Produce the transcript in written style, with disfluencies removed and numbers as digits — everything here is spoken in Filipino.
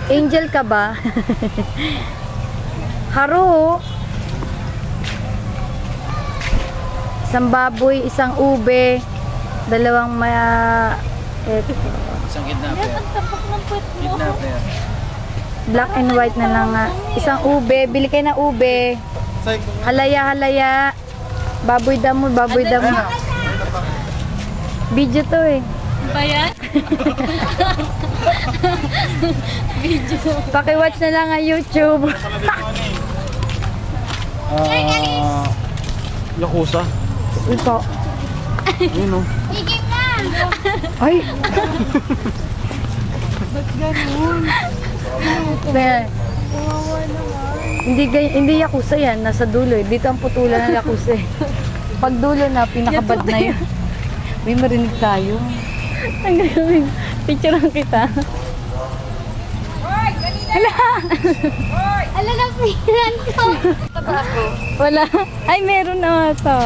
Angel ka ba? Haro. Isang baboy, isang ube, dalawang Isang kidnapper. Ang tapak ng puwet mo. Kidnapper. black and white na lang nga. Isang ube, bili kayo ng ube. Halaya, halaya. Baboy damo, baboy damo. Video to eh. Ba yan? Video. Pakiwatch na lang ang YouTube. Yakuza. Ito. Yun o. Higit na! Ay! Ba't hindi yakuza yan, nasa dulo eh. Dito ang putulan ng yakuza eh. Pag dulo na, pinakabad na yun. May marinig tayo. Ang gagawin. Picturean kita. Hala! Hala na pinan ko. Wala. Ay, meron na ito.